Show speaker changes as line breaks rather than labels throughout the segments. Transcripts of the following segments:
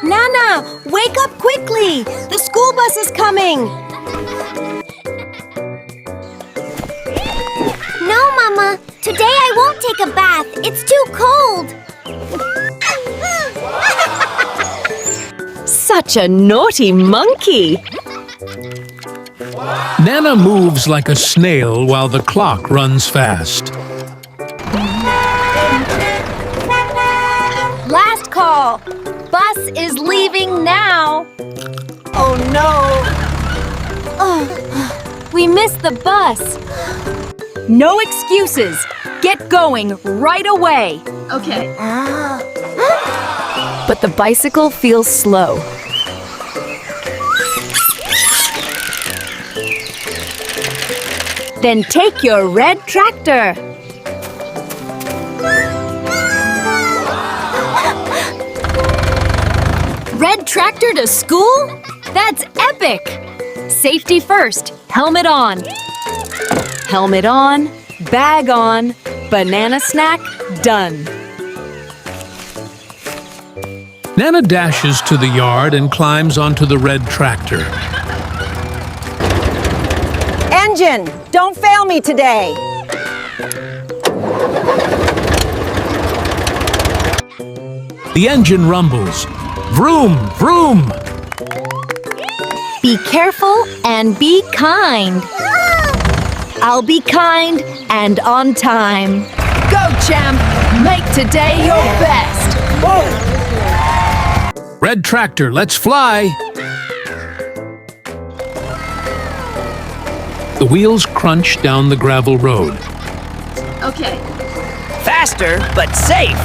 Nana, wake up quickly! The school bus is coming!
No, Mama. Today I won't take a bath. It's too cold.
Such a naughty monkey!
Nana moves like a snail while the clock runs fast.
Last call! Bus is leaving now! Oh no! We missed the bus! No excuses! Get going right away! Okay. But the bicycle feels slow. Then take your red tractor. Red tractor to school? That's epic! Safety first, helmet on. Helmet on, bag on, banana snack done.
Nana dashes to the yard and climbs onto the red tractor.
Engine, don't fail me today.
The engine rumbles. Vroom, vroom!
Be careful and be kind. I'll be kind and on time. Go, champ! Make today your best. Whoa.
Red tractor, let's fly! The wheels crunch down the gravel road.
Okay.
Faster, but safe.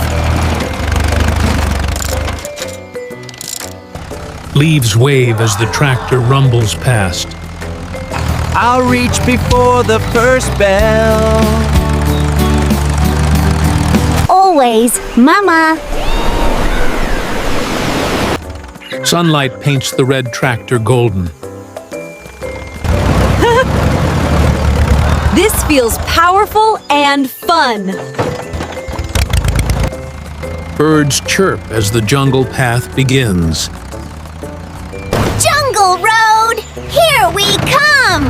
Leaves wave as the tractor rumbles past.
I'll reach before the first bell.
Always, Mama.
Sunlight paints the red tractor golden.
This feels powerful and fun.
Birds chirp as the jungle path begins.
Jungle Road! Here we come!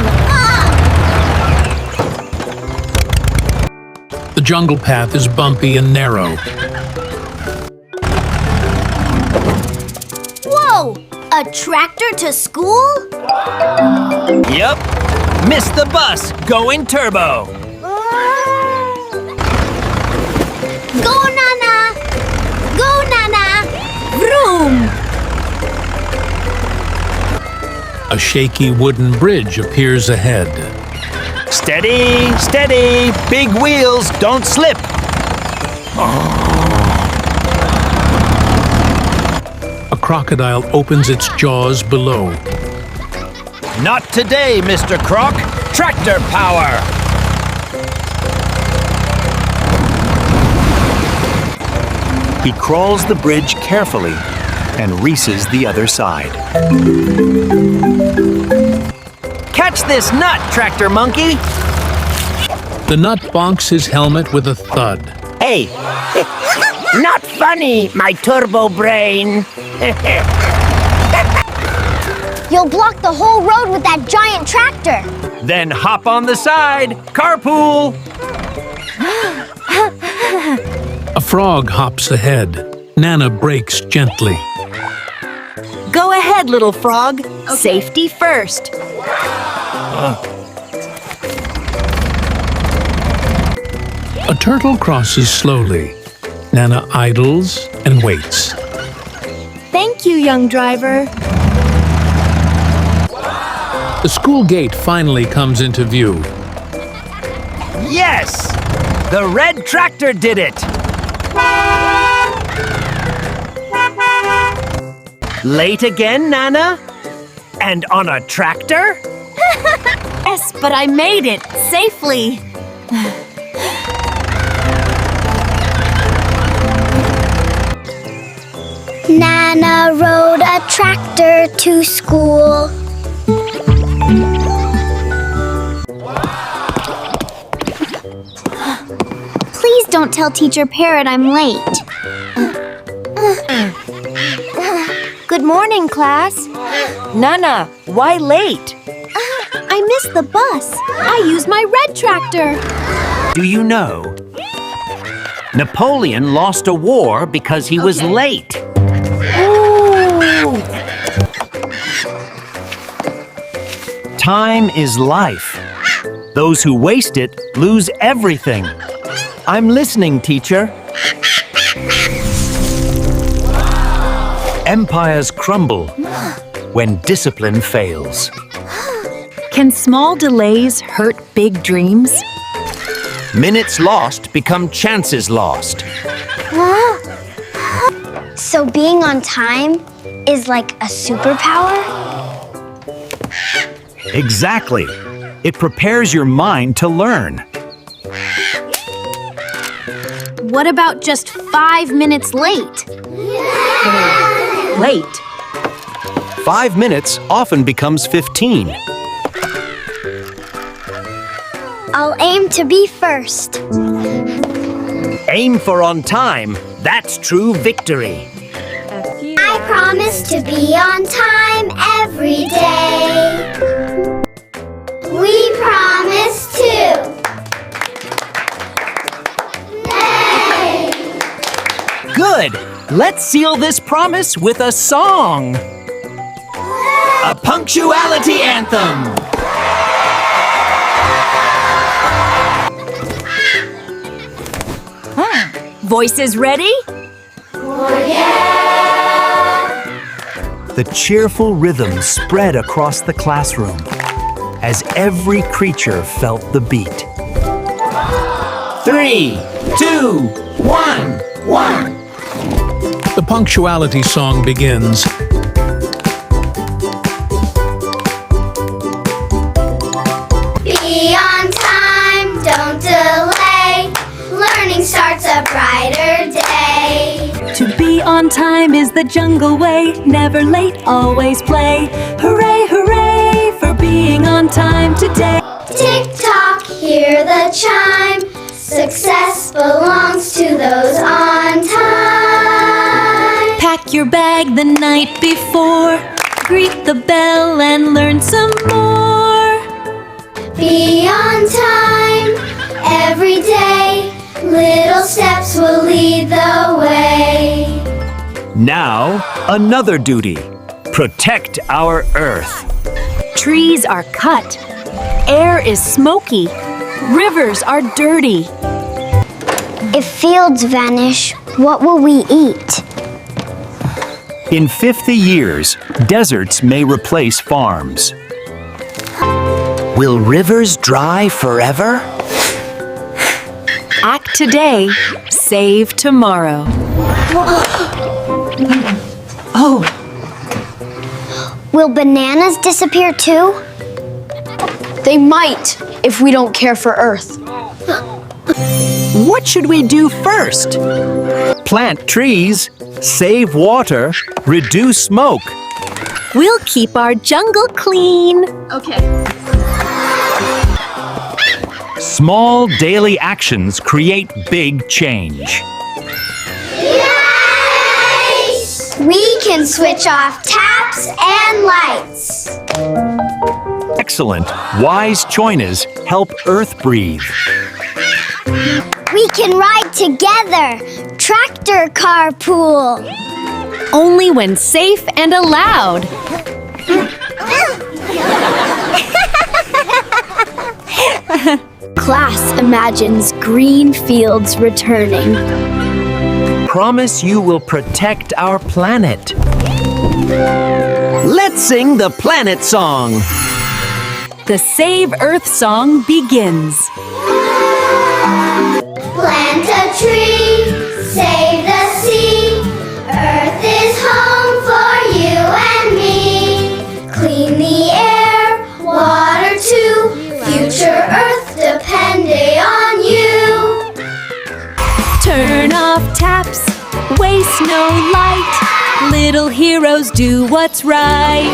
The jungle path is bumpy and narrow.
Whoa! A tractor to school?
Yup. Missed the bus. Going turbo.
Go, Nana! Go, Nana!
Vroom!
A shaky wooden bridge appears ahead.
Steady, steady. Big wheels, don't slip.
A crocodile opens its jaws below.
Not today, Mr. Croc. Tractor power. He crawls the bridge carefully and reaches the other side. Catch this nut, Tractor Monkey!
The nut bonks his helmet with a thud.
Hey! Not funny, my turbo brain!
You'll block the whole road with that giant tractor.
Then hop on the side! Carpool!
A frog hops ahead. Nana brakes gently.
Go ahead, little frog. Safety first.
A turtle crosses slowly. Nana idles and waits.
Thank you, young driver.
The school gate finally comes into view.
Yes! The red tractor did it! Late again, Nana? And on a tractor?
Yes, but I made it safely.
Nana rode a tractor to school. Please don't tell Teacher Parrot I'm late.
Good morning, class. Nana, why late?
I missed the bus. I used my red tractor.
Do you know? Napoleon lost a war because he was late.
Ooh.
Time is life. Those who waste it lose everything. I'm listening, teacher. Empires crumble when discipline fails.
Can small delays hurt big dreams?
Minutes lost become chances lost.
So being on time is like a superpower?
Exactly. It prepares your mind to learn.
What about just 5 minutes late?
Late.
5 minutes often becomes 15.
I'll aim to be first.
Aim for on time. That's true victory.
I promise to be on time every day. We promise to.
Good. Let's seal this promise with a song. A punctuality anthem.
Voices ready?
The cheerful rhythm spread across the classroom as every creature felt the beat. 3, 2, 1, 1.
The punctuality song begins.
Be on time, don't delay. Learning starts a brighter day.
To be on time is the jungle way. Never late, always play. Hooray, hooray for being on time today.
Tick-tock, hear the chime. Success belongs to those on time.
Pack your bag the night before. Greet the bell and learn some more.
Be on time every day. Little steps will lead the way.
Now, another duty. Protect our Earth.
Trees are cut. Air is smoky. Rivers are dirty.
If fields vanish, what will we eat?
In 50 years, deserts may replace farms. Will rivers dry forever?
Act today, save tomorrow. Oh,
Will bananas disappear too?
They might if we don't care for Earth.
What should we do first? Plant trees, save water, reduce smoke.
we'll keep our jungle clean.
Small daily actions create big change.
We can switch off taps and lights.
Excellent. Wise choices help Earth breathe.
We can ride together. Tractor carpool.
Only when safe and allowed.
Class imagines green fields returning.
Promise you will protect our planet. Let's sing the planet song.
The Save Earth song begins.
Plant a tree, save the sea. Earth is home for you and me. Clean the air, water too. Future Earth depending on you.
Turn off taps, waste no light. Little heroes do what's right.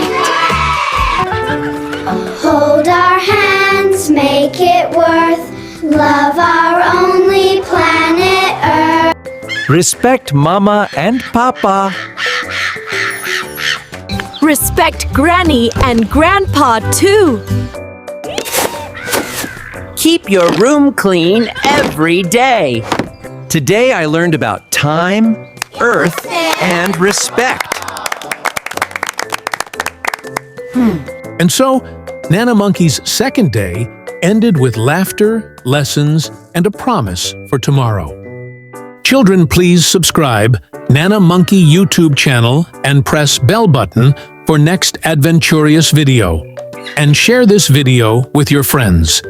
Hold our hands, make it worth. Love our only planet Earth.
Respect Mama and Papa.
Respect Granny and Grandpa too.
Keep your room clean every day.
Today I learned about time, earth, and respect.
And so, Nana Monkey's second day ended with laughter, lessons, and a promise for tomorrow. Children, please subscribe Nana Monkey YouTube channel and press bell button for next adventurious video. And share this video with your friends.